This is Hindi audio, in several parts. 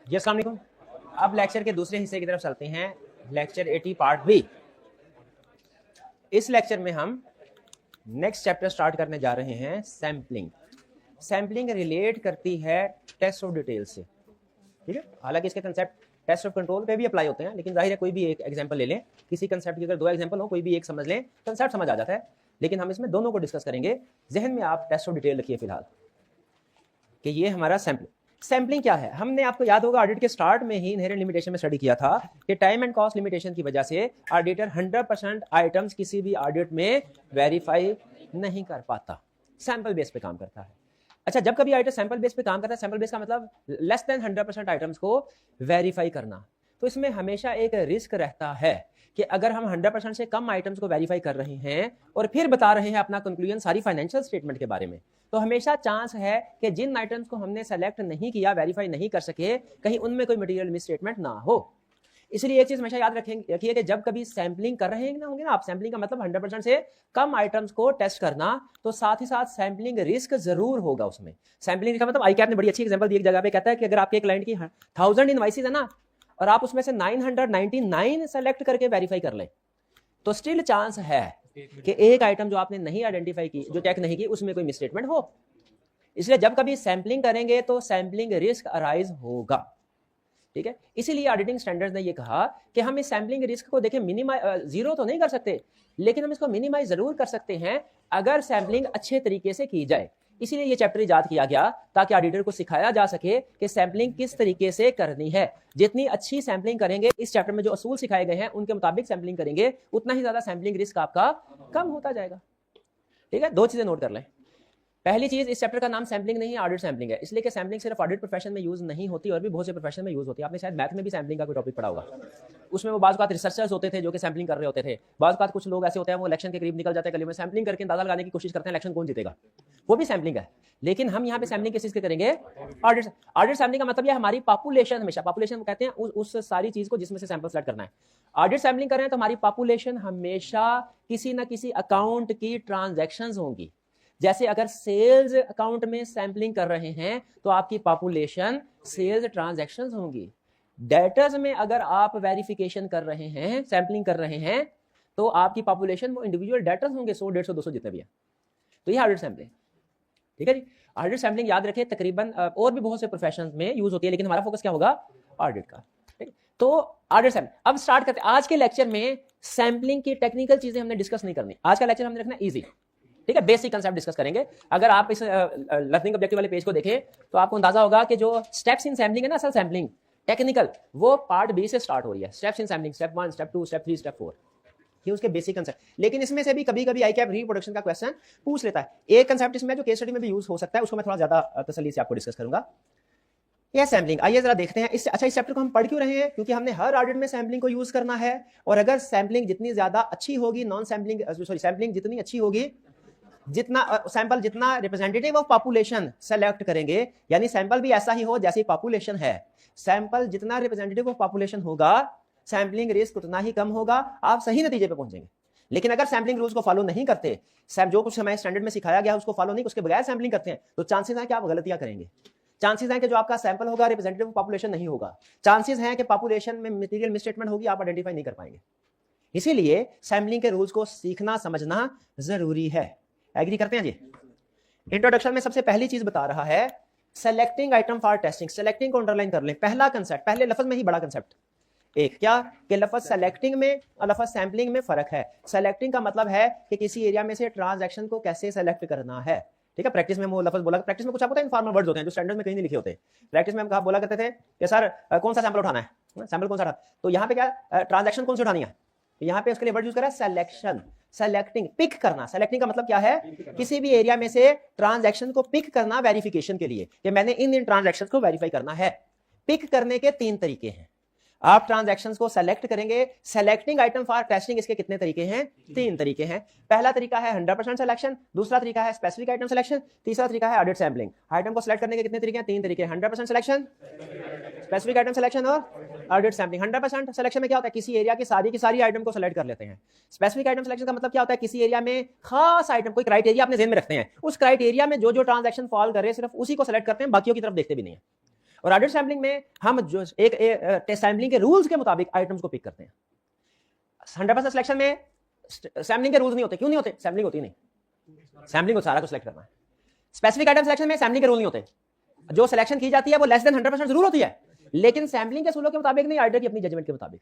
जी अस्सलाम वालेकुम। अब लेक्चर के दूसरे हिस्से की तरफ चलते हैं, लेक्चर 80 पार्ट बी। इस लेक्चर में हम नेक्स्ट चैप्टर स्टार्ट करने जा रहे हैं, सैम्पलिंग। सैम्पलिंग रिलेट करती है टेस्ट ऑफ डिटेल से, ठीक है। हालांकि इसके कंसेप्ट टेस्ट ऑफ कंट्रोल पे भी अप्लाई होते हैं, लेकिन जाहिर है कोई भी एक एग्जांपल ले लें, किसी कंसेप्ट की अगर दो एग्जांपल हो, कोई भी एक समझ लें, कंसेप्ट समझ आ जाता है। लेकिन हम इसमें दोनों को डिस्कस करेंगे। जहन में आप टेस्ट ऑफ डिटेल रखिए फिलहाल कि ये हमारा सैम्पलिंग। सैम्पलिंग क्या है? हमने, आपको याद होगा, ऑडिट के स्टार्ट में ही इनहेरेंट लिमिटेशन में स्टडी किया था कि टाइम एंड कॉस्ट लिमिटेशन की वजह से ऑडिटर 100% आइटम्स किसी भी ऑडिट में वेरीफाई नहीं कर पाता, सैंपल बेस पे काम करता है। अच्छा, जब कभी ऑडिटर सैंपल बेस पे काम करता है, सैंपल बेस का मतलब लेस देन 100% आइटम्स को वेरीफाई करना, तो इसमें हमेशा एक रिस्क रहता है कि अगर हम 100% से कम आइटम्स को वेरीफाई कर रहे हैं और फिर बता रहे हैं अपना कंक्लूजन सारी फाइनेंशियल स्टेटमेंट के बारे में, तो हमेशा चांस है कि जिन आइटम्स को हमने सेलेक्ट नहीं किया, वेरीफाई नहीं कर सके, कहीं उनमें कोई मटेरियल मिस स्टेटमेंट ना हो। इसलिए एक चीज हमेशा याद रखिए कि जब कभी सैंपलिंग कर रहे हैं ना, होंगे ना आप, सैंपलिंग का मतलब 100% से कम आइटम्स को टेस्ट करना, तो साथ ही साथ सैंपलिंग रिस्क जरूर होगा उसमें। सैंपलिंग का मतलब ICAP ने बड़ी अच्छी एग्जांपल दी एक जगह पे, कहता है कि अगर आपके क्लाइंट की 1000 इनवॉइसेस है ना, और आप उसमें से 999 सेलेक्ट करके वेरीफाई कर लें, तो स्टिल चांस है कि एक आइटम जो आपने नहीं आइडेंटिफाई की, जो चेक नहीं की, उसमें कोई मिसस्टेटमेंट हो। इसलिए जब कभी सैंपलिंग करेंगे तो सैंपलिंग रिस्क अराइज होगा, ठीक है। इसीलिए ऑडिटिंग स्टैंडर्ड्स ने ये कहा कि हम इस सैंपलिंग रिस्क को देखें, जीरो तो नहीं कर सकते, लेकिन हम इसको मिनिमाइज जरूर कर सकते हैं अगर सैंपलिंग अच्छे तरीके से की जाए। इसीलिए ये चैप्टर इजाद किया गया ताकि ऑडिटर को सिखाया जा सके कि सैंपलिंग किस तरीके से करनी है। जितनी अच्छी सैंपलिंग करेंगे, इस चैप्टर में जो असूल सिखाए गए हैं उनके मुताबिक सैंपलिंग करेंगे, उतना ही ज्यादा सैंपलिंग रिस्क आपका कम होता जाएगा, ठीक है। दो चीजें नोट कर लें। पहली चीज, इस चैप्टर का नाम सैंपलिंग नहीं, ऑडिट सैंपलिंग है, इसलिए कि सैंपलिंग सिर्फ ऑडिट प्रोफेशन में यूज नहीं होती, और भी बहुत से प्रोफेशन में यूज होती है। आपने शायद मैथ में भी सैंपलिंग का कोई टॉपिक पढ़ा होगा, उसमें वो बात रिसर्चर्स होते थे जो कि सैंपलिंग कर रहे होते थे। बात कुछ लोग ऐसे होते हैं वो इलेक्शन के करीब निकल जाते हैं गली में, सैंपलिंग करके अंदाजा लगाने की कोशिश करते हैं इलेक्शन कौन जीतेगा, वो भी सैंपलिंग है। लेकिन हम यहाँ पे सैंपलिंग किस चीज के करेंगे? ऑडिट। ऑडिट सैंपलिंग का मतलब ये हमारी पॉपुलेशन, हमेशा पॉपुलेशन कहते हैं उस सारी चीज को जिसमें से सैंपल सेलेक्ट करना है। ऑडिट सैंपलिंग कर रहे हैं तो हमारी पॉपुलेशन हमेशा किसी ना किसी अकाउंट की ट्रांजैक्शंस होंगी। जैसे अगर सेल्स अकाउंट में सैंपलिंग कर रहे हैं तो आपकी पॉपुलेशन सेल्स ट्रांजैक्शंस होंगी। डेटर्स में अगर आप वेरिफिकेशन कर रहे हैं, सैंपलिंग कर रहे हैं, तो आपकी पॉपुलेशन वो इंडिविजुअल डेटर्स होंगे, 100, 150, 200 जितने भी हैं। तो ये ऑडिट सैंपलिंग, ठीक है जी। ऑडिट सैंपलिंग याद रखिए तकरीबन और भी बहुत से प्रोफेशंस में यूज होती है, लेकिन हमारा फोकस क्या होगा? ऑडिट का, ठीक। तो ऑडिट सैंपलिंग अब स्टार्ट करते हैं। आज के लेक्चर में सैंपलिंग की टेक्निकल चीजें हमने डिस्कस नहीं करनी, आज का लेक्चर हमने रखना इजी, ठीक है। बेसिक कंसेप्ट डिस्कस करेंगे। अगर आप इस लर्निंग ऑब्जेक्टिव वाले पेज को देखें तो आपको अंदाजा होगा कि जो स्टेप्स इन सैंपलिंग है ना, असल सैंपलिंग टेक्निकल, वो पार्ट बी से स्टार्ट हो रही है। Steps in sampling, step 1, step 2, step 3, step 4, ये उसके बेसिक कंसेप्ट। लेकिन इसमें से भी कभी कभी ICAP रिप्रोडक्शन का क्वेश्चन पूछ लेता है। एक कंसेप्ट इसमें जो केस स्टडी में भी यूज हो सकता है, उसको मैं थोड़ा ज्यादा तसल्ली से आपको डिस्कस करूंगा। ये सैंपलिंग, आइए जरा देखते हैं। अच्छा, इस चैप्टर को हम पढ़ क्यों रहे हैं? क्योंकि हमने हर ऑडिट में सैंपलिंग को यूज करना है, और अगर सैंपलिंग जितनी ज्यादा अच्छी होगी, नॉन सैंपलिंग सॉरी सैंपलिंग जितनी अच्छी होगी, जितना सैंपल जितना रिप्रेजेंटेटिव ऑफ पॉपुलेशन सेलेक्ट करेंगे, यानी सैंपल भी ऐसा ही हो जैसी पॉपुलेशन है, सैंपल जितना रिप्रेजेंटेटिव ऑफ पॉपुलेशन होगा, सैंपलिंग रिस्क उतना ही कम होगा, आप सही नतीजे पे पहुंचेंगे। लेकिन अगर सैंपलिंग रूल्स को फॉलो नहीं करते, जो कुछ हमारे स्टैंडर्ड में सिखाया गया उसको फॉलो नहीं, उसके बगैर सैंपलिंग करते हैं, तो चांसेस हैं कि आप गलतियां करेंगे। चांसेस हैं कि जो आपका सैंपल होगा रिप्रेजेंटेटिव पॉपुलेशन नहीं होगा। चांसेस हैं कि पॉपुलेशन में मटेरियल मिसस्टेटमेंट होगी, आप आइडेंटिफाई नहीं कर पाएंगे। इसीलिए सैंपलिंग के रूल्स को सीखना समझना जरूरी है। एग्री करते हैं जी? इंट्रोडक्शन में सबसे पहली चीज बता रहा है selecting item for testing. Selecting को अंडरलाइन कर लें। पहला कंसेप्ट, पहले लफ्ज में ही बड़ा कंसेप्ट एक, क्या कि लफ्ज सेलेक्टिंग में और लफ्ज सैंपलिंग में फर्क है। सेलेक्टिंग का मतलब है कि किसी एरिया में से ट्रांजैक्शन को कैसे सेलेक्ट करना है, ठीक है। प्रैक्टिस में वो लफ्ज बोला, प्रैक्टिस में कुछ आपको पता है इनफॉर्मल वर्ड्स होते हैं जो स्टैंडर्ड में कहीं नहीं लिखे होते। प्रैक्टिस में हम बोला करते थे कि सर कौन सा सैंपल उठाना है, सैंपल कौन सा उठाना, तो यहाँ पे क्या ट्रांजैक्शन कौन सी उठानी है, तो यहाँ पे उसके लिए वर्ड यूज करा सिलेक्शन। सेलेक्टिंग, पिक करना। सेलेक्टिंग का मतलब क्या है? किसी भी एरिया में से ट्रांजैक्शन को पिक करना वेरिफिकेशन के लिए, कि मैंने इन ट्रांजैक्शन को वेरीफाई करना है। पिक करने के 3 तरीके हैं। आप ट्रांजैक्शंस को सेलेक्ट करेंगे। सेलेक्टिंग आइटम फॉर टेस्टिंग, इसके कितने तरीके हैं? 3 तरीके हैं। पहला तरीका है 100% सिलेक्शन, दूसरा तरीका है स्पेसिफिक आइटम सिलेक्शन, तीसरा तरीका है ऑडिट सैंपलिंग। आइटम को सेलेक्ट करने के कितने तरीके हैं? 3 तरीके। 100% सिलेक्शन, स्पेसिफिक आइटम सिलेक्शन और ऑडिट सैंपलिंग। 100% सिलेक्शन में क्या होता है? किसी एरिया की सारी आइटम को सेलेक्ट कर लेते हैं। स्पेसिफिक आइटम सिलेक्शन का मतलब क्या होता है? किसी एरिया में खास आइटम, कोई क्राइटेरिया अपने ज़हन में रखते हैं, उस क्राइटेरिया में जो ट्रांजैक्शन फॉल कर रहे हैं सिर्फ उसी को सेलेक्ट करते हैं, बाकियों की तरफ देखते भी नहीं है। और ऑर्डर्ड सैम्पलिंग में हम जो एक सैम्पलिंग के रूल्स के मुताबिक आइटम्स को पिक करते हैं। 100% सिलेक्शन में सैम्पलिंग के रूल्स नहीं होते। क्यों नहीं होते? सैम्पलिंग होती नहीं, सैम्पलिंग को सारा को सिलेक्ट करना है। स्पेसिफिक आइटम सिलेक्शन में सैम्पलिंग के रूल नहीं होते। जो सिलेक्शन की जाती है वो लेस देन 100% जरूर होती है, लेकिन सैम्पलिंग के असूलों के मुताबिक नहीं, ऑडिटर की अपनी जजमेंट के मुताबिक।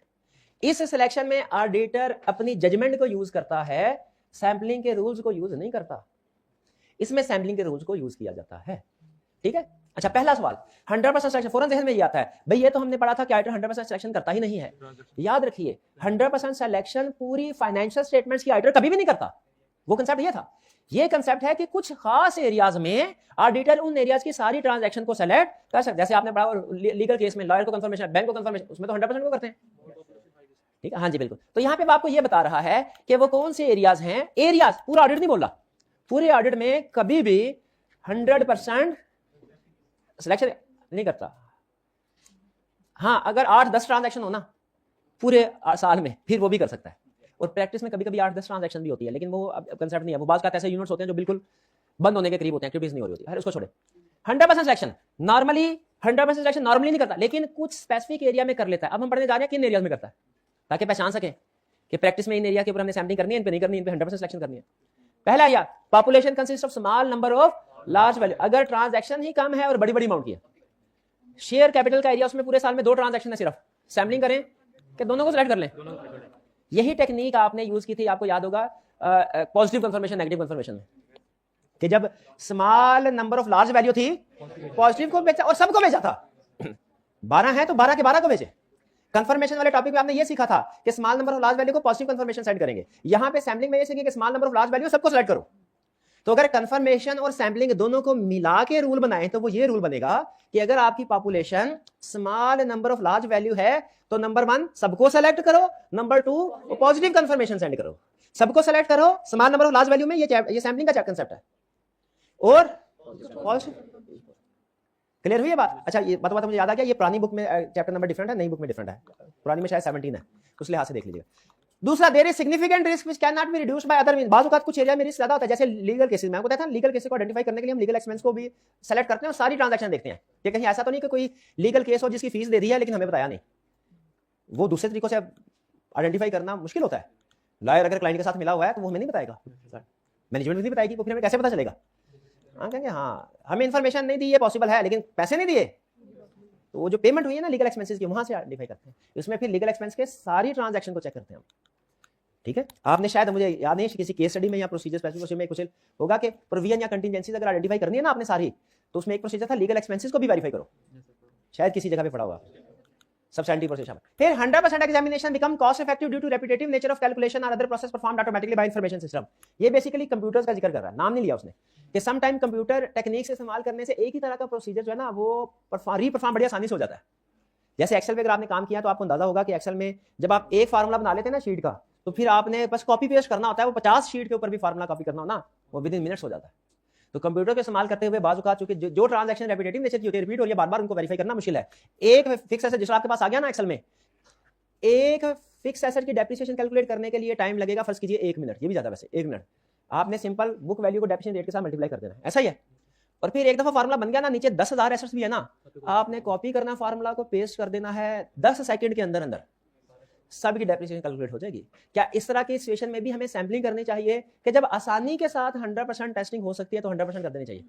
इस सिलेक्शन में ऑडिटर अपनी जजमेंट को यूज करता है, सैम्पलिंग के रूल्स को यूज नहीं करता। इसमें सैम्पलिंग के रूल्स को यूज किया जाता है। ठीक है। अच्छा, पहला सवाल 100% सिलेक्शन, फौरन ज़हन में ये आता है भाई ये तो हमने पढ़ा था कि ऑडिटर 100% सिलेक्शन करता ही नहीं है। याद रखिए 100% सिलेक्शन पूरी फाइनेंशियल स्टेटमेंट्स की ऑडिटर कभी भी नहीं करता। वो कंसेप्ट ये था। ये कंसेप्ट है कि कुछ खास एरियाज में ऑडिटर उन एरियाज की सारी ट्रांजैक्शन को सेलेक्ट कर सकते। जैसे आपने पढ़ा लीगल केस में लॉयर को कंफर्मेशन, बैंक को कंफर्मेशन, उसमें तो 100% को करते हैं। ठीक है, हाँ जी बिल्कुल। तो यहां पे आपको ये बता रहा है कि वो कौन से एरियाज हैं। एरियाज पूरा ऑडिट नहीं बोल रहा, पूरे ऑडिट में कभी भी 100% सिलेक्शन नहीं करता। हाँ, अगर 8-10 ट्रांजैक्शन हो ना पूरे साल में, फिर वो भी कर सकता है। और प्रैक्टिस में कभी कभी 8-10 ट्रांजैक्शन भी होती है, लेकिन वो कंसेप्ट नहीं है। वो बात कहते हैं ऐसे यूनिट्स होते हैं जो बिल्कुल बंद होने के करीब होते हैं, एक्टिविटीज नहीं हो रही होती है, उसको छोड़े। 100% सिलेक्शन नॉर्मली 100% सिलेक्शन नॉर्मली नहीं करता, लेकिन कुछ स्पेसिफिक एरिया में कर लेता है। अब हम पढ़ने जा रहे हैं किन एरियाज में करता है, ताकि पहचान सके कि प्रैक्टिस में इन एरिया के ऊपर हमने सैम्पलिंग करनी है, इन पे नहीं करनी, इन पे 100% सिलेक्शन करनी है। पहला या population consist of small number of large value. अगर ट्रांजैक्शन ही कम है और बड़ी बड़ी अमाउंट की है, शेयर कैपिटल का एरिया, उसमें पूरे साल में 2 ट्रांजैक्शन है सिर्फ, सैम्पलिंग करें कि दोनों को सिलेक्ट कर लें। यही टेक्निक आपने यूज की थी, आपको याद होगा पॉजिटिव कंफर्मेशन नेगेटिव कंफर्मेशन में, कि जब small number of large value थी पॉजिटिव को बेचा और सबको बेचा था। 12 है तो 12 के 12 को बेचे। कंफर्मेशन वाले टॉपिक में आपने ये सीखा था कि small number of large value को पॉजिटिव कंफर्मेशन सेट करेंगे। यहां पे सैम्पलिंग में ये सीखेंगे कि small number of large value सबको सेलेक्ट करो। तो अगर कंफर्मेशन और सैम्पलिंग दोनों को मिला के रूल बनाए तो वो ये रूल बनेगा कि अगर आपकी population small number of large value है तो नंबर 1 सबको सेलेक्ट करो, नंबर 2 पॉजिटिव कंफर्मेशन सेंड करो। सबको सेलेक्ट करो small number of large value में, ये सैम्पलिंग का कंसेप्ट है। और क्लियर हुई है बात? अच्छा, ये बात मुझे याद आ गया, ये पुरानी बुक में चैप्टर नंबर डिफरेंट है, नई बुक में डिफरेंट है। पुरानी में शायद 17 है, उस लिहाज से देख लीजिएगा। दूसरा, there is significant risk which can not be reduced by other means. बात औकात कुछ एरिया में रिस्क ज्यादा होता है, जैसे लीगल केसेस में। आपको बताया था लीगल केसेस को आइडेंटिफाई करने के लिए हम लीगल एक्सपेंस को भी सेलेक्ट करते हैं और सारी ट्रांजैक्शन देखते हैं कि कहीं ऐसा तो नहीं कि कोई लीगल केस हो जिसकी फीस दे दी है लेकिन हमें बताया नहीं। वो दूसरे तरीकों से आइडेंटिफाई करना मुश्किल होता है। लॉयर अगर क्लाइंट के साथ मिला हुआ है तो वो हमें नहीं बताएगा, मैनेजमेंट भी नहीं बताएगी, तो फिर हमें कैसे पता चलेगा? हाँ, कहेंगे हाँ हमें इन्फॉर्मेशन नहीं दी, ये पॉसिबल है, लेकिन पैसे नहीं दिए। तो वो जो पेमेंट हुई है ना लीगल एक्सपेंसेस की, वहां से आइडेंटिफाई करते हैं। इसमें फिर लीगल एक्सपेंस के सारी ट्रांजैक्शन को चेक करते हैं हम। ठीक है, आपने शायद, मुझे याद नहीं किसी केस स्टडी में या प्रोसीजर स्पेसिफिकेशन में कुछ होगा कि प्रोविजन या कंटिजेंसीज अगर आइडेंटिफाई करनी है ना आपने सारी, तो उसमें एक प्रोसीजर था लीगल एक्सपेंसेस को भी वेरीफाई करो। शायद किसी जगह पे पढ़ा होगा सबस्टैंडिव प्रोसीजर। फिर 100% examination become cost effective due to repetitive nature of calculation और other process performed automatically by information system. ये बेसिकली कंप्यूटर्स का जिक्र कर रहा है, नाम नहीं लिया उसने, कि सम टाइम कंप्यूटर टेक्निक से इस्तेमाल करने से एक ही तरह का प्रोसीजर जो है ना वो रीपरफॉर्म बड़ी आसानी से हो जाता है। जैसे एक्सेल पे अगर आपने काम किया तो आपको अंदाजा होगा कि एक्सेल में जब आप एक फार्मूला बना लेते हैं ना शीट का, तो फिर आपने बस कॉपी पेस्ट करना होता है। वो 50 शीट के ऊपर भी फार्मूला कॉपी करना हो ना, वो विद इन मिनट्स हो जाता है। तो कंप्यूटर का इस्तेमाल करते हुए बाजू का चूंकि जो ट्रांजैक्शन रेपिटेटिव नेचर की होती है, रिपीट हो रही है बार बार, उनको वेरीफाई करना मुश्किल है। एक फिक्स एसेट जिसका आपके पास आ गया ना एक्सेल में, एक फिक्स एसेट की डेप्रिसिएशन कैलकुलेट करने के लिए टाइम लगेगा, फर्स्ट कीजिए 1 मिनट, ये भी ज्यादा वैसे 1 मिनट। आपने सिंपल बुक वैल्यू को डेप्रिसिएशन रेट के साथ मल्टीप्लाई कर देना, ऐसा ही है। और फिर एक दफा फार्मूला बन गया ना, नीचे 10,000 एसेट्स भी है ना, आपने कॉपी करना, फार्मूला को पेस्ट कर देना है, 10 सेकंड के अंदर अंदर सब की डेप्रिसिएशन कैलकुलेट हो जाएगी। क्या इस तरह की सिचुएशन में भी हमें सैम्पलिंग करनी चाहिए कि जब आसानी के साथ 100% टेस्टिंग हो सकती है तो 100% कर देनी चाहिए।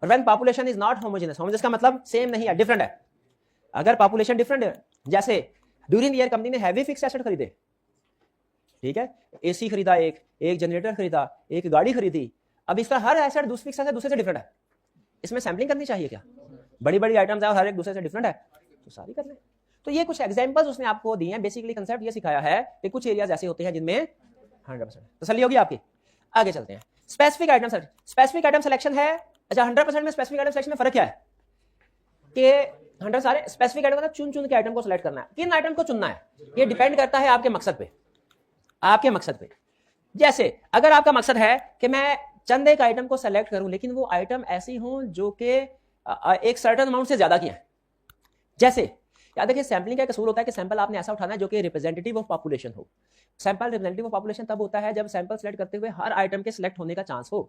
और when population is not homogeneous, homogeneous का मतलब सेम नहीं है, डिफरेंट है। अगर पॉपुलेशन डिफरेंट है, जैसे ड्यूरिंग ईयर कंपनी ने हैवी फिक्स एसेट खरीदे, ठीक है, एसी खरीदा, एक जनरेटर खरीदा, एक गाड़ी खरीदी, अब इसका हर एसेट दूसरे से डिफरेंट है, इसमें सैम्पलिंग करनी चाहिए क्या? बड़ी बड़ी आइटम्स है और हर एक दूसरे से डिफरेंट है तो सारी कर लें। तो ये कुछ एग्जांपल्स उसने आपको दिए हैं। बेसिकली कंसेप्ट ये सिखाया है कि कुछ एरियाज ऐसे होते हैं जिनमें 100% तसल्ली होगी आपकी। आगे चलते हैं। स्पेसिफिक आइटम सिलेक्शन है। अच्छा, 100% में स्पेसिफिक आइटम सिलेक्शन में फर्क क्या है कि 100 सारे स्पेसिफिक आइटम चुन के आइटम को सिलेक्ट करना है। किन आइटम को चुनना है ये डिपेंड करता है आपके मकसद पे। जैसे अगर आपका मकसद है कि मैं चंद एक आइटम को सेलेक्ट करूं, लेकिन वो आइटम ऐसी हो जो कि एक सर्टेन अमाउंट से ज्यादा की है। जैसे याद देखिए, सैम्पलिंग का एक असूल होता है कि सैंपल आपने ऐसा उठाना है जो कि रिप्रेजेंटेटिव ऑफ पॉपुलेशन हो। सैंपल रिप्रेजेंटेटिव ऑफ पॉपुलेशन तब होता है जब सैंपल सेलेक्ट करते हुए हर आइटम के सिलेक्ट होने का चांस हो।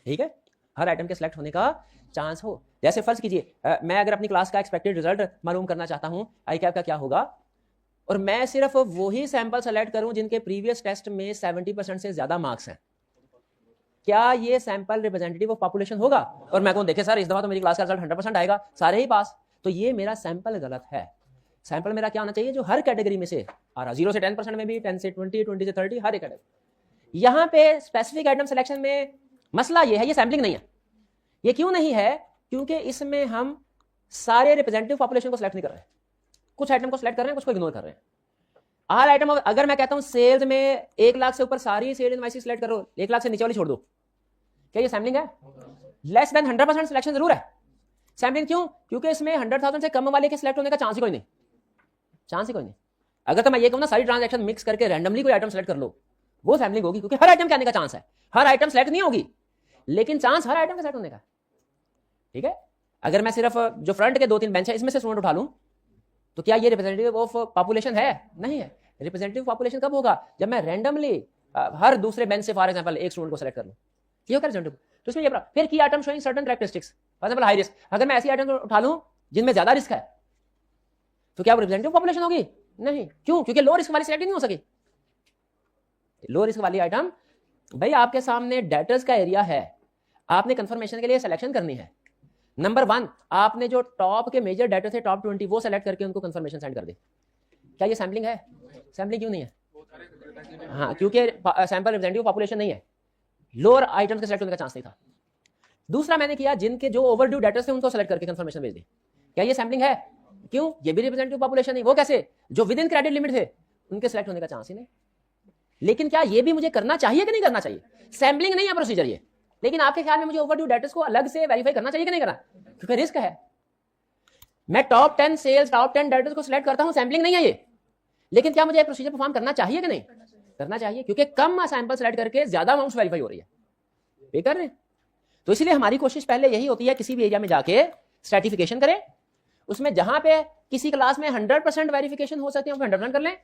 ठीक है, हर आइटम के सिलेक्ट होने का चांस हो। जैसे फर्ज कीजिए मैं अगर अपनी क्लास का एक्सपेक्टेड रिजल्ट मालूम करना चाहता हूं आई कैप का क्या होगा, और मैं सिर्फ वही सैंपल सेलेक्ट करूं जिनके प्रीवियस टेस्ट में 70% से ज्यादा मार्क्स हैं, क्या ये सैंपल रिप्रेजेंटेटिव ऑफ पॉपुलेशन होगा? और मैं कहूं देखे सर इस दफा तो मेरी क्लास का रिजल्ट 100% आएगा, सारे ही पास, तो ये मेरा सैंपल गलत है। सैंपल मेरा क्या होना चाहिए जो हर कैटेगरी में से आ रहा, 0 से 10% में भी, 10 से 20, 20 से 30, हर एक कैटेगरी। यहां पे स्पेसिफिक आइटम सिलेक्शन में मसला ये है, ये सैंपलिंग नहीं है। ये क्यों नहीं है? क्योंकि इसमें हम सारे रिप्रेजेंटेटिव पॉपुलेशन को सिलेक्ट नहीं कर रहे हैं, कुछ आइटम को सिलेक्ट कर रहे हैं, कुछ को इग्नोर कर रहे हैं। हर आइटम अगर मैं कहता हूं सेल्स में 1 लाख से ऊपर सारी सेल इनवॉइस सिलेक्ट करो, 1 लाख से नीचे वाली छोड़ दो, क्या ये सैंपलिंग है? लेस देन 100% सिलेक्शन जरूर है। सैंपलिंग क्यों? क्योंकि इसमें 100,000 से कम वाले के सिलेक्ट होने का चांस ही कोई नहीं, चांस ही कोई नहीं। अगर तो मैं ये कहूं ना सारी ट्रांजैक्शन मिक्स करके रैंडमली कोई आइटम सेलेक्ट कर लो, वो सैंपलिंग होगी, क्योंकि हर आइटम के आने का चांस है। हर आइटम सेलेक्ट नहीं होगी लेकिन चांस हर आइटम के सेलेक्ट होने का, ठीक है। अगर मैं सिर्फ जो फ्रंट के 2-3 बेंच है इसमें से स्टूडेंट उठा लूं तो क्या ये रिप्रेजेंटेटिव ऑफ पॉपुलेशन है? नहीं है। रिप्रेजेंटेटिव पॉपुलेशन कब होगा? जब मैं रैंडमली हर दूसरे बेंच से फॉर एग्जांपल एक स्टूडेंट को सेलेक्ट कर लूं, ये होगा रिप्रेजेंटेटिव। तो इसमें ये फिर की item showing certain characteristics, for example high risk, अगर मैं ऐसी आइटम उठा लूं जिनमें ज्यादा रिस्क है तो क्या वो रिप्रेजेंटेटिव पॉपुलेशन होगी? नहीं। क्यों? क्योंकि लो रिस्क वाली सिलेक्ट नहीं हो सकी। लो रिस्क वाली आइटम, भाई आपके सामने डेटर्स का एरिया है, आपने कंफर्मेशन के लिए सिलेक्शन करनी है। नंबर 1 आपने जो टॉप के मेजर डेटा थे टॉप 20 वो सेलेक्ट करके उनको कंफर्मेशन सेंड कर दे, क्या ये सैंपलिंग है? सैंपलिंग क्यों नहीं है? हाँ, क्योंकि सैंपल रिप्रेजेंटेटिव पॉपुलेशन नहीं है, लोअर आइटम्स के सेलेक्ट होने का चांस नहीं था। दूसरा मैंने किया जिनके जो ओवरड्यू डेटा थे उनको सेलेक्ट करके कंफर्मेशन भेज दी, क्या ये सैंपलिंग है? क्यों? ये भी रिप्रेजेंटेटिव पॉपुलेशन नहीं। वो कैसे? जो विद इन क्रेडिट लिमिट थे उनके सेलेक्ट होने का चांस ही नहीं। लेकिन क्या ये भी मुझे करना चाहिए कि नहीं करना चाहिए? सैंपलिंग नहीं है प्रोसीजर ये, लेकिन आपके ख्याल में मुझे ओवरड्यू डेटा को अलग से वेरीफाई करना चाहिए कि नहीं करना? क्योंकि रिस्क है। मैं टॉप 10 सेल्स टॉप 10 डेटा को सिलेक्ट करता हूं, सैंपलिंग नहीं है ये, लेकिन क्या मुझे प्रोसीजर परफॉर्म करना चाहिए कि नहीं? करना चाहिए, क्योंकि कम सैंपल सेलेक्ट करके ज्यादा अमाउंट वेरीफाई हो रही है, पे कर रहे हैं। तो इसलिए हमारी कोशिश पहले यही होती है किसी भी एरिया में जाके स्ट्रैटिफिकेशन करें, उसमें जहां पे किसी क्लास में 100% वेरिफिकेशन हो सकती है 100% कर लें,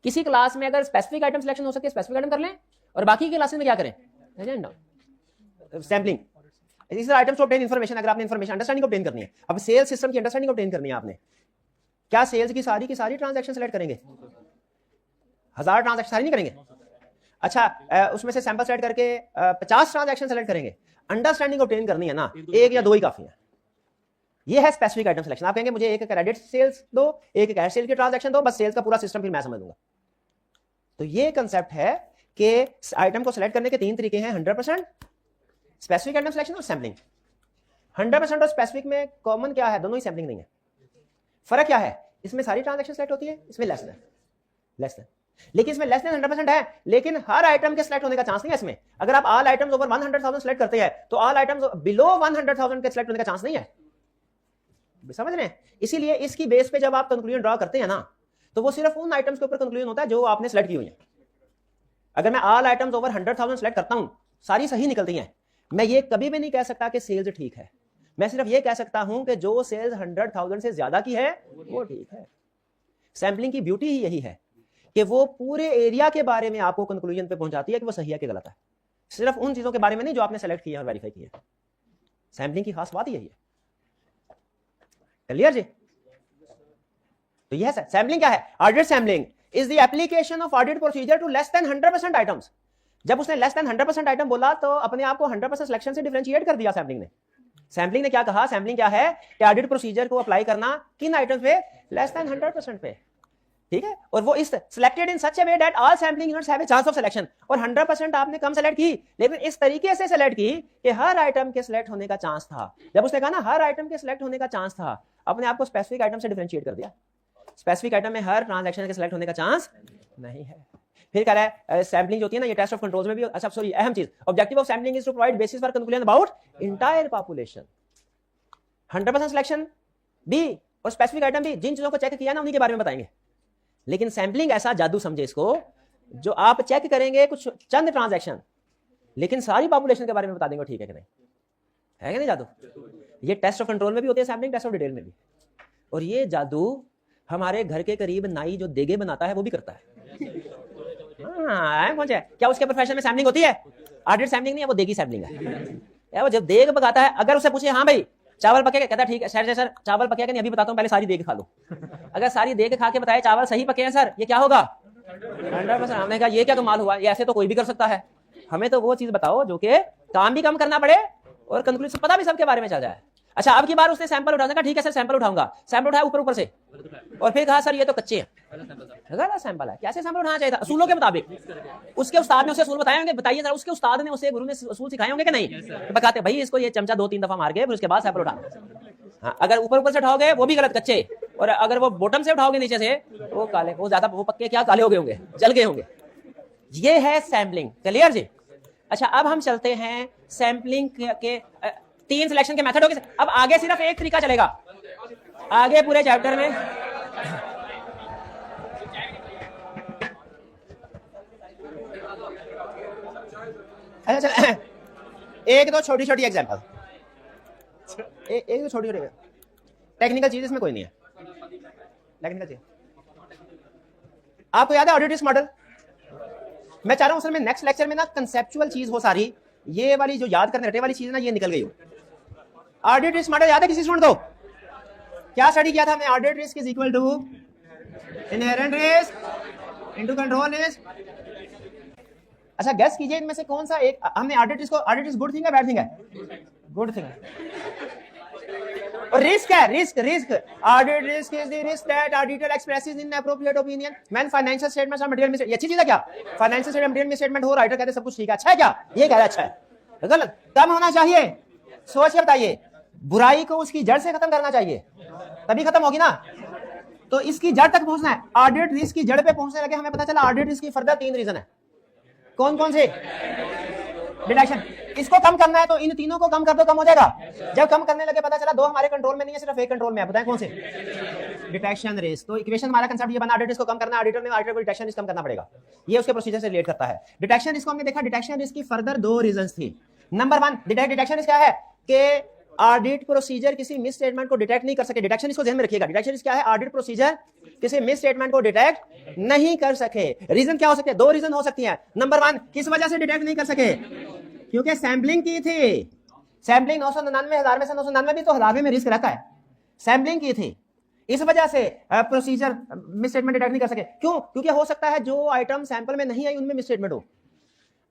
किसी क्लास में अगर स्पेसिफिक आइटम सिलेक्शन हो सकती है स्पेसिफिक आइटम कर लें, और बाकी की क्लासेस में क्या करें? सैंपलिंग। इसी तरह आइटम्स टू ऑब्टेन इंफॉर्मेशन, अगर आपने इंफॉर्मेशन अंडरस्टैंडिंग ऑब्टेन करनी है, अब सेल्स सिस्टम की अंडरस्टैंडिंग ऑब्टेन करनी है आपने, क्या सेल्स की सारी ट्रांजैक्शन सेलेक्ट करेंगे? 1000 ट्रांजैक्शन सारी नहीं करेंगे। अच्छा, उसमें से सैंपल सेलेक्ट करके 50 ट्रांजैक्शन सेलेक्ट करेंगे। अंडरस्टैंडिंग ऑब्टेन करनी है ना, 1 या 2 ही काफी है। ये है स्पेसिफिक आइटम सिलेक्शन। आप कहेंगे मुझे एक क्रेडिट सेल्स दो, एक कैश सेल की ट्रांजैक्शन दो, बस सेल्स का पूरा सिस्टम फिर मैं समझ लूंगा। तो ये कंसेप्ट है कि आइटम को सिलेक्ट करने के 3 तरीके हैं, 100%, स्पेसिफिक आइटम सिलेक्शन और सैंपलिंग। 100% और स्पेसिफिक में कॉमन क्या है? दोनों ही सैंपलिंग नहीं है। फर्क क्या है? इसमें सारी ट्रांजैक्शन सेलेक्ट होती है, इसमें लेस देन। लेकिन इसमें लेस देन 100% है, लेकिन हर आइटम के सिलेक्ट होने का चांस नहीं है इसमें। अगर आप ऑल आइटम्स ओवर 100,000 सिलेक्ट करते हैं तो ऑल आइटम्स बिलो 100,000 के सिलेक्ट होने का चांस नहीं है। समझ रहे हैं? इसीलिए इसकी बेस पे जब आप कंक्लूजन ड्रॉ करते हैं ना, तो वो सिर्फ उन आइटम्स के ऊपर कंक्लूजन होता है जो आपने सेलेक्ट की हुई है। अगर मैं ऑल आइटम्स ओवर 100,000 सेलेक्ट करता हूं, सारी सही निकलती हैं, मैं ये कभी भी नहीं कह सकता कि सेल्स ठीक है। मैं सिर्फ ये कह सकता हूं कि जो सेल्स 100,000 से ज्यादा की है वो ठीक है। सैंपलिंग की ब्यूटी ही यही है कि वो पूरे एरिया के बारे में आपको कंक्लूजन पे पहुंचाती है कि वो सही है कि गलत है, सिर्फ उन चीजों के बारे में नहीं जो आपने सेलेक्ट किया और वेरीफाई किया। सैंपलिंग की खास बात यही है। क्लियर जी? तो यह सैंपलिंग क्या है? Audit sampling is the application of audit procedure to less than 100% items. जब उसने लेस देन 100% आइटम बोला तो अपने आप को 100% सिलेक्शन से डिफरेंशिएट कर दिया सैंपलिंग ने। सैंपलिंग ने क्या कहा? सैंपलिंग क्या है कि ऑडिट प्रोसीजर को अप्लाई करना किन आइटम्स पे? लेस देन 100% पे, ठीक है। और वो इस selected in such A way that all sampling units have a chance of selection. और 100% आपने कम सेलेक्ट की, लेकिन इस तरीके से सेलेक्ट की कि हर आइटम के सिलेक्ट होने का चांस था। जब उसने कहा ना हर आइटम के सिलेक्ट होने का चांस था, अपने आप को स्पेसिफिक आइटम से डिफरेंशिएट कर दिया। स्पेसिफिक आइटम में हर ट्रांजैक्शन के सिलेक्ट होने का चांस नहीं है। फिर कह रहा है सैंपलिंग जो होती है ना, ये टेस्ट ऑफ कंट्रोल्स में भी, अच्छा सॉरी अहम चीज, objective of sampling is to provide basis for conclusion about entire population. 100% selection भी और स्पेसिफिक आइटम भी, जिन चीजों को चेक किया ना उन्हीं के बारे में बताएंगे। लेकिन सैंपलिंग ऐसा जादू समझे इसको, जो आप चेक करेंगे कुछ चंद ट्रांजैक्शन, लेकिन सारी पॉपुलेशन के बारे में बता देंगे ठीक है कि नहीं, है कि नहीं जादू? ये टेस्ट ऑफ कंट्रोल में भी होती है सैंपलिंग, टेस्ट ऑफ डिटेल में भी। और ये जादू हमारे घर के करीब नाई जो देगे बनाता है वो भी करता है। हाँ, क्या उसके प्रोफेशन में सैंपलिंग होती है? ऑडिट सैंपलिंग नहीं है, वो देगी सैंपलिंग है। यार वो जब देग पकाता है, अगर उससे पूछे हाँ भाई चावल पके, कहता है ठीक है सर चावल पके कि नहीं अभी बताता हूँ, पहले सारी देग खा लो। अगर सारी देग खा के बताए चावल सही पके हैं सर, ये क्या होगा 100%। हमने कहा ये क्या कमाल हुआ, ये ऐसे तो कोई भी कर सकता है। हमें तो वो चीज बताओ जो कि काम भी कम करना पड़े और कंक्लूजन पता भी सबके बारे में चल जाए। अच्छा अब की बार उसने सैंपल उठाने का, ठीक है सर सैंपल उठाऊंगा, सैंपल उठाया ऊपर ऊपर से और फिर कहा सर ये तो कच्चे हैं, गलत सैंपल है। कैसे सैंपल उठाना चाहिए था असूलों के मुताबिक। उसके उस्ताद ने उसे असूल बताए होंगे, बताइए जरा उसके उस्ताद ने उसे गुरु ने असूल सिखाए होंगे कि नहीं, बताते भाई इसको ये चमचा 2-3 दफा मार के फिर उसके बाद सैंपल उठाना। हाँ, अगर ऊपर ऊपर से उठाओगे वो भी गलत कच्चे, और अगर वो बॉटम से उठाओगे नीचे से वो काले, वो ज्यादा वो पक्के क्या काले हो गए होंगे, जल गए होंगे। ये है सैम्पलिंग, क्लियर जी। अच्छा अब हम चलते हैं सैम्पलिंग के 3 सिलेक्शन के मेथड हो गए। अब आगे सिर्फ एक तरीका चलेगा, आगे पूरे चैप्टर में अच्छा एक दो छोटी छोटी एग्जांपल, एक दो छोटी छोटी टेक्निकल चीज इसमें कोई नहीं है, टेक्निकल चीज। आपको याद है ऑडिट रिस्क मॉडल? मैं चाह रहा हूं असल में नेक्स्ट लेक्चर में ना कंसेप्चुअल चीज हो सारी, ये वाली जो याद करने रटे वाली चीज ना ये निकल गई हो। ऑडिट रिस्क मॉडल याद है किसी स्टूडेंट को? क्या स्टडी किया था हमने? Audit risk is equal to inherent risk into control risk. अच्छा गेस कीजिए इनमें से कौन सा एक हमने ऑडिट रिस्क को, ऑडिट रिस्क गुड थिंग है बैड थिंग है? गुड थिंग है। और रिस्क है, risk audit risk is the risk that auditor expresses in appropriate opinion when financial statements are material misstatement. ये अच्छी चीज है क्या? फाइनेंशियल स्टेटमेंट मटेरियल मिसस्टेटमेंट हो, राइटर कहते सब कुछ ठीक है, अच्छा है क्या? ये कह रहा है अच्छा है, गलत कम होना चाहिए। सोच के बताइए, बुराई को उसकी जड़ से खत्म करना चाहिए तभी खत्म होगी ना, तो इसकी जड़ तक पहुंचना है। ऑडिट रिस्क की जड़ पे पहुंचने लगे हमें पता चला ऑडिट रिस्क की फर्दर 3 रीजन है। कौन कौन से? डिडक्शन, इसको कम करना है तो इन तीनों को कम कर दो, कम हो जाएगा। जब कम करने लगे पता चला 2 हमारे कंट्रोल में नहीं है, सिर्फ एक कंट्रोल में है, बताएं कौन से? Detection risk. तो इक्वेशन हमारा कंसेप्ट ये बना, ऑडिट रिस्क को कम करना, ऑडिटर को डिटेक्शन रिस्क कम करना पड़ेगा, ये उसके प्रोसीजर से रिलेट करता है। डिटेक्शन रिस्क को हमने देखा, डिटेक्शन रिस्क की फर्दर 2 रीजंस थी। नंबर 1 डिटेक्शन रिस्क क्या है कि ऑडिट प्रोसीजर किसी मिस स्टेटमेंट को डिटेक्ट नहीं कर सके। डिटेक्शन इसको ध्यान में रखिएगा, डिटेक्शन क्या है? ऑडिट प्रोसीजर किसी मिस स्टेटमेंट को डिटेक्ट नहीं कर सके। रीजन क्या हो सकते हैं? 2 रीजन हो सकती हैं। नंबर 1 किस वजह से डिटेक्ट नहीं कर सके? क्योंकि सैंपलिंग की थी, सैंपलिंग 999,000 में से 999 भी तो 1000 में रिस्क रहता है, सैंपलिंग की थी, इस वजह से प्रोसीजर मिस स्टेटमेंट डिटेक्ट नहीं कर सके। क्यों? क्योंकि हो सकता है जो आइटम सैंपल में नहीं आई उनमें मिस स्टेटमेंट हो।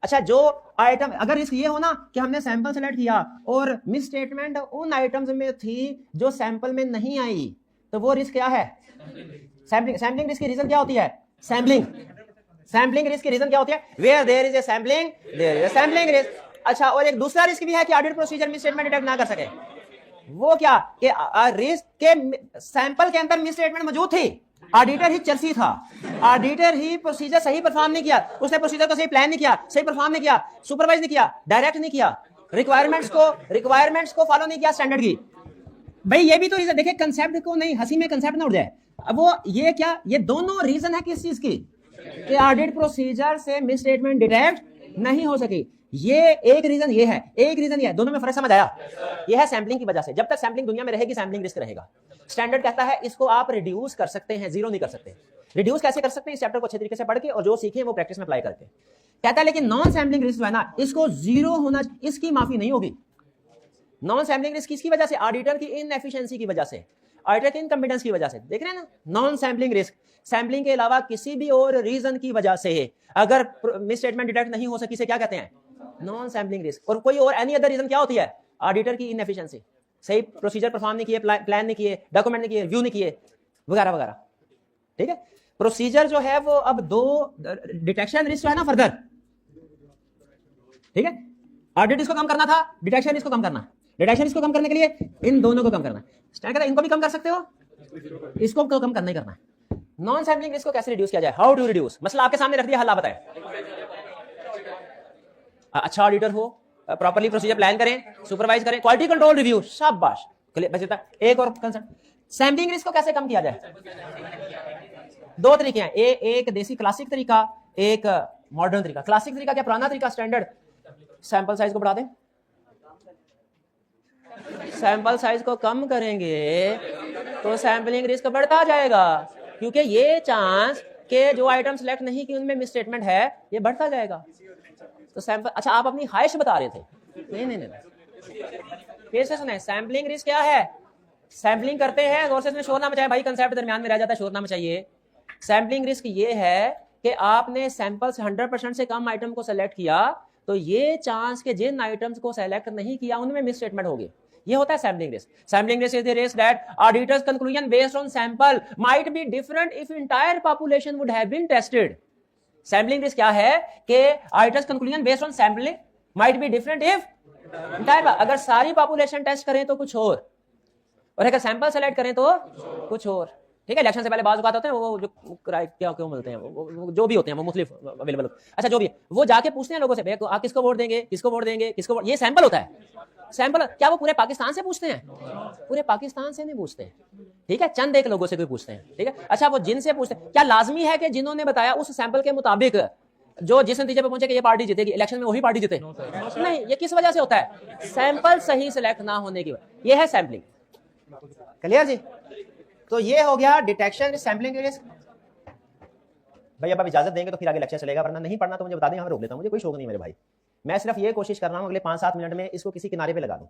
अच्छा जो आइटम, अगर रिस्क ये हो ना कि हमने सैंपल सेलेक्ट किया और मिस स्टेटमेंट उन आइटम्स में थी जो सैंपल में नहीं आई, तो वो रिस्क क्या है? सैंपलिंग रिस्क की रीजन क्या होती है? सैंपलिंग रिस्क की रीजन क्या होती है? Where there is a sampling there is a sampling risk. अच्छा और एक दूसरा रिस्क भी है कि audit procedure misstatement detect ना कर सके। वो क्या कि रिस्क के सैंपल के अंदर मिस स्टेटमेंट मौजूद थी, ऑडिटर ही चर्सी था, ऑडिटर ही प्रोसीजर सही परफॉर्म नहीं किया, उसने प्रोसीजर को सही प्लान नहीं किया, सही परफॉर्म नहीं किया, सुपरवाइज नहीं किया, डायरेक्ट नहीं किया, रिक्वायरमेंट्स को फॉलो नहीं किया स्टैंडर्ड की। भाई ये भी तो रीजन देखिए, कंसेप्ट को नहीं, हंसी में कंसेप्ट ना उड़ जाए। अब वो ये क्या, ये दोनों रीजन है किस चीज की कि ऑडिट प्रोसीजर से मिस स्टेटमेंट डिटेक्ट नहीं हो सकी। ये एक रीजन ये है, एक रीजन ये है, दोनों में फर्क समझ आया? ये है सैंपलिंग की वजह से। जब तक सैंपलिंग दुनिया में रहेगी सैंपलिंग रिस्क रहेगा। स्टैंडर्ड कहता है इसको आप रिड्यूस कर सकते हैं, जीरो नहीं कर सकते। रिड्यूस कैसे कर सकते हैं? इस चैप्टर को अच्छे तरीके से पढ़ के और जो सीखे वो प्रैक्टिस में अप्लाई करके। कहता है लेकिन नॉन सैंपलिंग रिस्क है ना, इसको जीरो होना, इसकी माफी नहीं होगी। नॉन सैंपलिंग रिस्क किसकी वजह से? ऑडिटर की इनएफिशिएंसी की वजह से, ऑडिटर की इनकॉम्पिटेंस की वजह से। देख रहे हैं ना, नॉन सैंपलिंग रिस्क सैंपलिंग के अलावा किसी भी और रीजन की वजह से अगर मिस स्टेटमेंट डिटेक्ट नहीं हो सकी से क्या कहते हैं? Non sampling risk. और कोई और एनी अदर रीजन क्या होती है? ऑडिटर की इनएफिशिएंसी, सही प्रोसीजर परफॉर्म नहीं किए, प्लान नहीं किए, डॉक्यूमेंट नहीं किए, रिव्यू नहीं किए, वगैरह वगैरह। ठीक है, प्रोसीजर जो है वो अब 2 डिटेक्शन रिस्क है ना फर्दर। ठीक है, ऑडिट इसको कम करना था, डिटेक्शन इसको कम करना। डिटेक्शन इसको कम करने के लिए इन दोनों को कम करना। स्टैंडर्ड इनको भी कम कर सकते हो, इसको कम करना ही करना है। नॉन सैंपलिंग रिस्क को कैसे रिड्यूस किया जाए? How to reduce? मसला आपके सामने रख दिया, हल बताएं। अच्छा ऑडिटर हो, प्रॉपर्ली प्रोसीजर प्लान करें, सुपरवाइज करें, क्वालिटी कंट्रोल रिव्यू, शाबाश। एक और कंसर्न, सैंपलिंग रिस्क को कैसे कम किया जाए? 2 तरीके हैं, एक देसी क्लासिक तरीका, एक मॉडर्न तरीका। क्लासिक तरीका क्या? पुराना तरीका स्टैंडर्ड, सैंपल साइज को बढ़ा दें। सैंपल साइज को कम करेंगे तो सैंपलिंग रिस्क बढ़ता जाएगा, क्योंकि ये चांस के जो आइटम सिलेक्ट नहीं की उनमें मिस स्टेटमेंट है ये बढ़ता जाएगा। तो सैंपल, अच्छा आप अपनी ख्वाहिश बता रहे थे? नहीं, फिर से सुने, सैम्पलिंग रिस्क क्या है? सैम्पलिंग करते हैं, गौर से इसमें शोर ना मचाए भाई, कंसेप्ट दरमियान में रह जाता है, शोर ना मचाइए। सैम्पलिंग रिस्क ये है कि आपने सैंपल से 100% से कम आइटम को सेलेक्ट किया, तो ये चांस के जिन आइटम्स को सेलेक्ट नहीं किया उनमें मिस स्टेटमेंट होगी, ये होता है sampling risk. Sampling risk is the risk that auditor's conclusion based on sample might be different if entire population would have been tested. Sampling risk क्या है कि auditor's conclusion based on sampling might be different if entire, अगर सारी पॉपुलेशन टेस्ट करें तो कुछ और अगर सैंपल सेलेक्ट करें तो कुछ और। ठीक है, इलेक्शन से पहले बात होते हैं वो जो क्या क्यों मिलते हैं, वो जो भी होते हैं वो मुख्तलिफ अवेलेबल, अच्छा जो भी, वो जाके पूछते हैं लोगों से, भैया आप किसको वोट देंगे, किसको वोट देंगे, किसको वोट, ये सैंपल होता है। सैंपल क्या वो पूरे पाकिस्तान से पूछते हैं? पूरे पाकिस्तान से नहीं पूछते हैं, ठीक है, चंद एक लोगों से कोई पूछते हैं, ठीक है। अच्छा वो जिनसे पूछते हैं, क्या लाजमी है कि जिन्होंने बताया उस सैंपल के मुताबिक जो जिस नतीजे पे पहुंचे कि ये पार्टी जीतेगी, इलेक्शन में वही पार्टी जीते? नहीं, ये किस वजह से होता है? सैंपल सही सिलेक्ट ना होने की वजह, ये है सैंपलिंग। क्लियर जी? तो ये हो गया डिटेक्शन सैंपलिंग के रिस्क। भाई अब आप इजाजत देंगे तो फिर आगे लेक्चर चलेगा, वरना नहीं पढ़ना तो मुझे बता दें, हम रोक लेता हूं, मुझे कोई शौक नहीं मेरे भाई। मैं सिर्फ ये कोशिश कर रहा हूं अगले 5-7 मिनट में इसको किसी किनारे पे लगा दूं,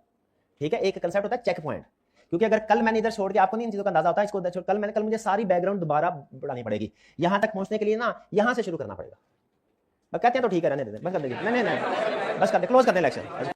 ठीक है। एक कंसेप्ट होता है चेक पॉइंट, क्योंकि अगर कल मैंने इधर छोड़ के, आपको नहीं इन चीजों का अंदाजा होता है, इसको कल मुझे सारी बैकग्राउंड दोबारा बढ़ानी पड़ेगी, यहां तक पहुंचने के लिए ना यहां से शुरू करना पड़ेगा। कहते हैं तो ठीक है, रहने देते, बस कर देंगे, नहीं बस कर दे, क्लोज कर दे लेक्चर।